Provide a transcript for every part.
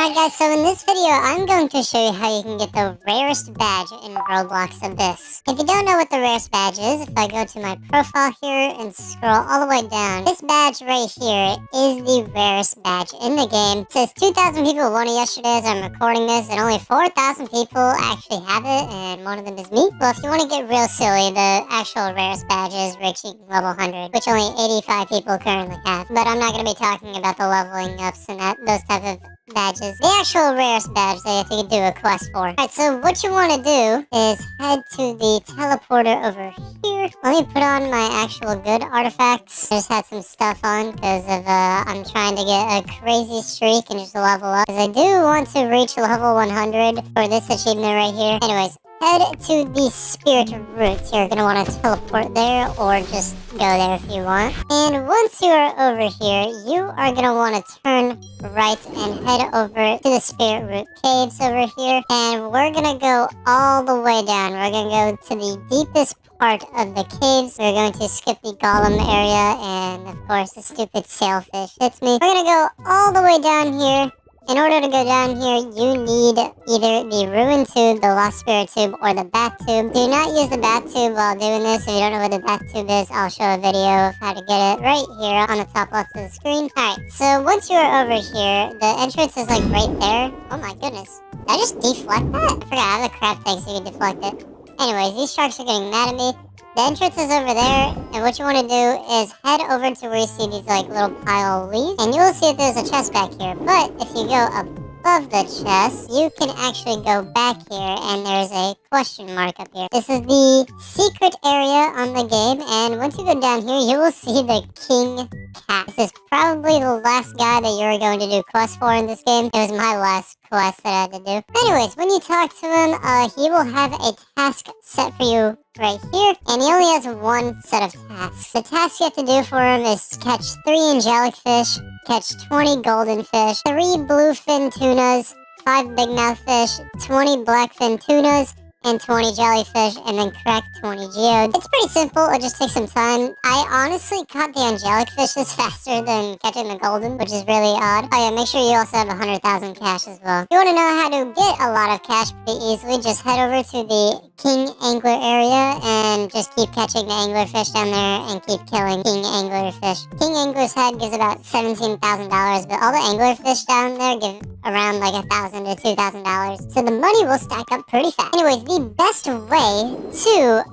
Alright guys, so in this video, I'm going to show you how you can get the rarest badge in Roblox Abyss. If you don't know what the rarest badge is, if I go to my profile here and scroll all the way down, this badge right here is the rarest badge in the game. It says 2,000 people won it yesterday as I'm recording this, and only 4,000 people actually have it, and one of them is me. Well, if you want to get real silly, the actual rarest badge is reaching level 100, which only 85 people currently have. But I'm not going to be talking about the leveling ups and those type of badges. The actual rarest badge that you can do a quest for. Alright, so what you want to do is head to the teleporter over here. Let me put on my actual good artifacts. I just had some stuff on because of I'm trying to get a crazy streak and just level up. Because I do want to reach level 100 for this achievement right here. Anyways, head to the spirit roots. You're gonna want to teleport there or just go there if you want. And once you are over here, you are gonna want to turn right and head over to the spirit root caves over here. And we're gonna go all the way down. We're gonna go to the deepest part of the caves. We're going to skip the golem area and of course the stupid sailfish hits me. We're gonna go all the way down here. In order to go down here, you need either the ruined tube, the lost spirit tube, or the bat tube. Do not use the bat tube while doing this. If you don't know what the bat tube is, I'll show a video of how to get it right here on the top left of the screen. Alright, so once you are over here, the entrance is like right there. Oh my goodness. Did I just deflect that? I forgot, I have a crab thing so you can deflect it. Anyways, these sharks are getting mad at me. The entrance is over there, and what you want to do is head over to where you see these like little pile of leaves, and you will see that there's a chest back here. But if you go above the chest, you can actually go back here, and there's a question mark up here. This is the secret area on the game, and once you go down here, you will see the king cat. This is probably the last guy that you're going to do quests for in this game. It was my last quest that I had to do. Anyways, when you talk to him, he will have a task set for you right here, and he only has one set of tasks. The task you have to do for him is catch 3 angelic fish, catch 20 golden fish, 3 bluefin tunas, 5 big mouth fish, 20 blackfin tunas, and 20 jellyfish, and then crack 20 geodes. It's pretty simple, it just takes some time. I honestly caught the angelic fishes faster than catching the golden, which is really odd. Oh yeah, make sure you also have 100,000 cash as well. If you want to know how to get a lot of cash pretty easily, just head over to the king angler area and just keep catching the angler fish down there and keep killing king angler fish. King angler's head gives about $17,000, but all the angler fish down there give around like $1,000 to $2,000. So the money will stack up pretty fast. Anyways, the best way to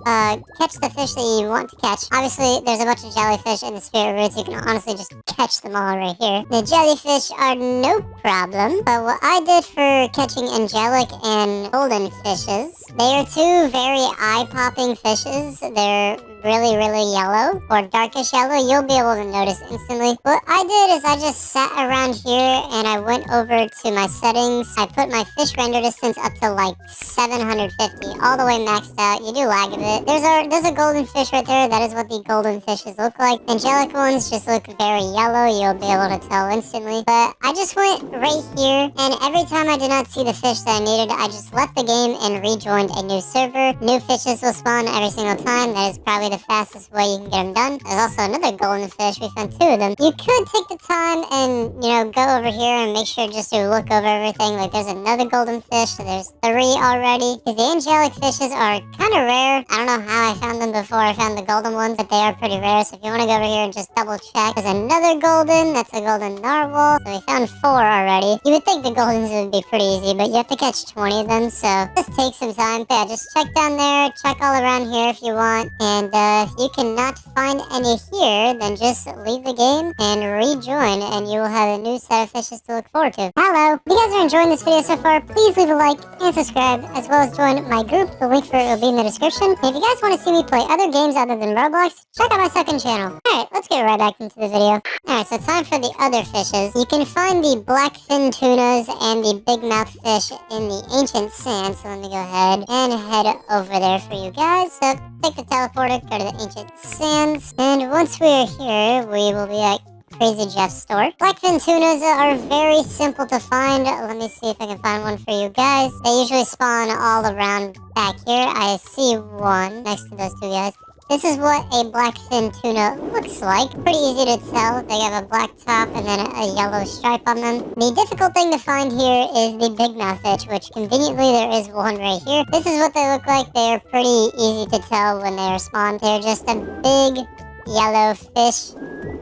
catch the fish that you want to catch, obviously there's a bunch of jellyfish in the spirit roots. You can honestly just catch them all right here. The jellyfish are no problem, but what I did for catching angelic and golden fishes, they are two very eye-popping fishes. They're really yellow or darkish yellow. You'll be able to notice instantly. What I did is I just sat around here and I went over to my settings. I put my fish render distance up to like 750, all the way maxed out. You do lag a bit. There's a golden fish right there. That is what the golden fishes look like. Angelic ones just look very yellow. You'll be able to tell instantly. But I just went right here, and every time I did not see the fish that I needed, I just left the game and rejoined a new server. New fishes will spawn every single time. That is probably the fastest way you can get them done. There's also another golden fish. We found 2 of them. You could take the time and, you know, go over here and make sure just to look over everything. Like, there's another golden fish, so there's 3 already. Because the angelic fishes are kind of rare. I don't know how I found them before I found the golden ones, but they are pretty rare. So if you want to go over here and just double check, there's another golden. That's a golden narwhal. So we found 4 already. You would think the goldens would be pretty easy, but you have to catch 20 of them, so just take some time. But yeah, just check down there, check all around here if you want, and if you cannot find any here, then just leave the game and rejoin, and you will have a new set of fishes to look forward to. Hello! If you guys are enjoying this video so far, please leave a like and subscribe, as well as join my group. The link for it will be in the description. And if you guys want to see me play other games other than Roblox, check out my second channel. Alright, let's get right back into the video. Alright, so time for the other fishes. You can find the blackfin tunas and the big mouth fish in the ancient sand, so let me go ahead and head over there for you guys. So take the teleporter, go to the ancient sands, and once we are here, we will be at Crazy Jeff's store. Blackfin tunas are very simple to find. Let me see if I can find one for you guys. They usually spawn all around back here. I see one next to those 2 guys. This is what a blackfin tuna looks like. Pretty easy to tell. They have a black top and then a yellow stripe on them. The difficult thing to find here is the big mouth fish, which conveniently there is one right here. This is what they look like. They're pretty easy to tell when they respond. They're just a big yellow fish.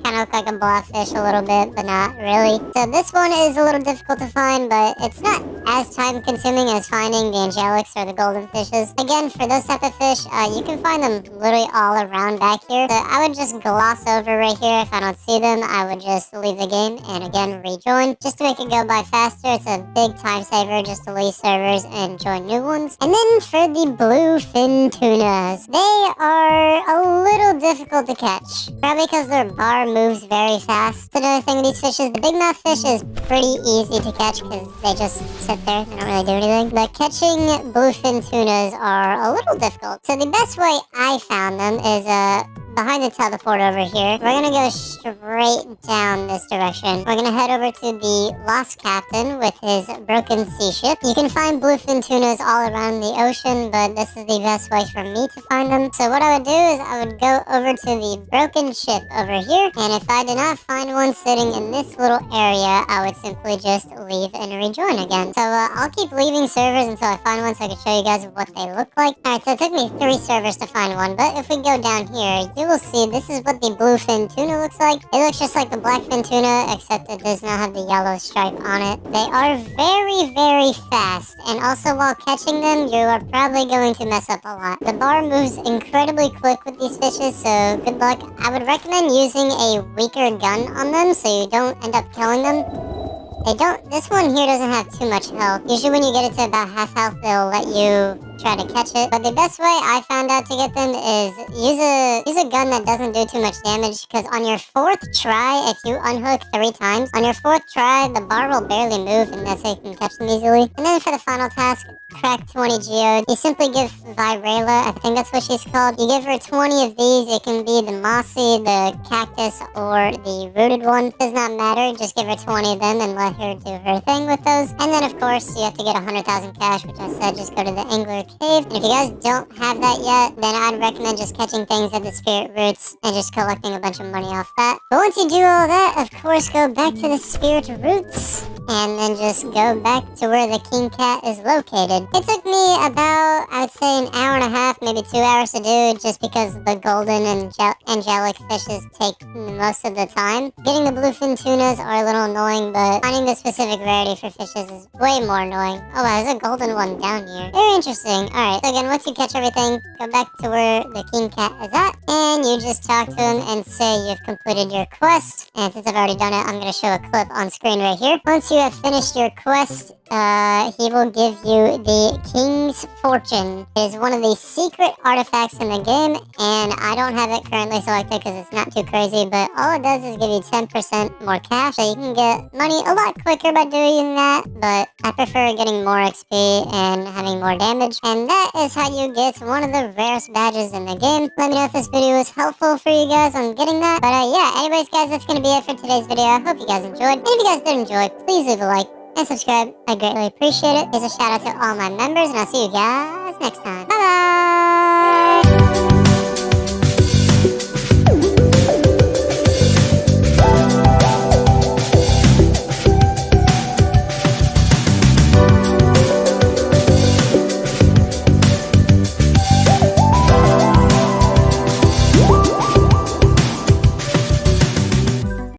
Kind of look like a blobfish a little bit, but not really. So this one is a little difficult to find, but it's not as time consuming as finding the angelics or the golden fishes. Again, for those type of fish, you can find them literally all around back here. So I would just gloss over right here. If I don't see them, I would just leave the game and again rejoin just to make it go by faster. It's a big time saver just to leave servers and join new ones. And then for the bluefin tunas, they are a little difficult to catch. Probably because their bar moves very fast. So another thing with these fishes, the big mouth fish is pretty easy to catch because they just sit there. They don't really do anything. But catching bluefin tunas are a little difficult. So the best way I found them is behind the teleport over here. We're gonna go straight down this direction. We're gonna head over to the Lost Captain with his broken sea ship. You can find bluefin tunas all around the ocean, but this is the best way for me to find them. So what I would do is I would go over to the broken ship over here, and if I did not find one sitting in this little area, I would simply just leave and rejoin again. So I'll keep leaving servers until I find one so I can show you guys what they look like. Alright, so it took me 3 servers to find one, but if we go down here, you will see this is what the bluefin tuna looks like. It looks just like the blackfin tuna, except it does not have the yellow stripe on it. They are very, very fast, and also while catching them, you are probably going to mess up a lot. The bar moves incredibly quick with these fishes, so good luck. I would recommend using a weaker gun on them so you don't end up killing them. This one here doesn't have too much health. Usually when you get it to about half health, they'll let you try to catch it. But the best way I found out to get them is use a gun that doesn't do too much damage, because on your 4th try, if you unhook 3 times, on your 4th try, the bar will barely move, and that's how you can catch them easily. And then for the final task, crack 20 geodes, you simply give Virela, I think that's what she's called, you give her 20 of these. It can be the mossy, the cactus, or the rooted one. It does not matter, just give her 20 of them and let her do her thing with those. And then of course you have to get 100,000 cash, which I said just go to the angler cave. And if you guys don't have that yet, then I'd recommend just catching things at the spirit roots and just collecting a bunch of money off that. But once you do all that, of course go back to the spirit roots and then just go back to where the king cat is located. It took me about, I would say, an hour and a half, maybe 2 hours to do, just because the golden and angelic fishes take most of the time. Getting the bluefin tunas are a little annoying, but finding the specific rarity for fishes is way more annoying. Oh wow, there's a golden one down here. Very interesting. Alright, so again, once you catch everything, go back to where the king cat is at, and you just talk to him and say you've completed your quest. And since I've already done it, I'm going to show a clip on screen right here. Once you have finished your quest, he will give you the King's Fortune. It is one of the secret artifacts in the game, and I don't have it currently selected because it's not too crazy, but all it does is give you 10% more cash, so you can get money a lot quicker by doing that, but I prefer getting more XP and having more damage, and that is how you get one of the rarest badges in the game. Let me know if this video was helpful for you guys on getting that, but yeah, anyways guys, that's going to be it for today's video. I hope you guys enjoyed, and if you guys did enjoy, please leave a like and subscribe. I greatly appreciate it. Here's a shout out to all my members, and I'll see you guys next time. Bye bye!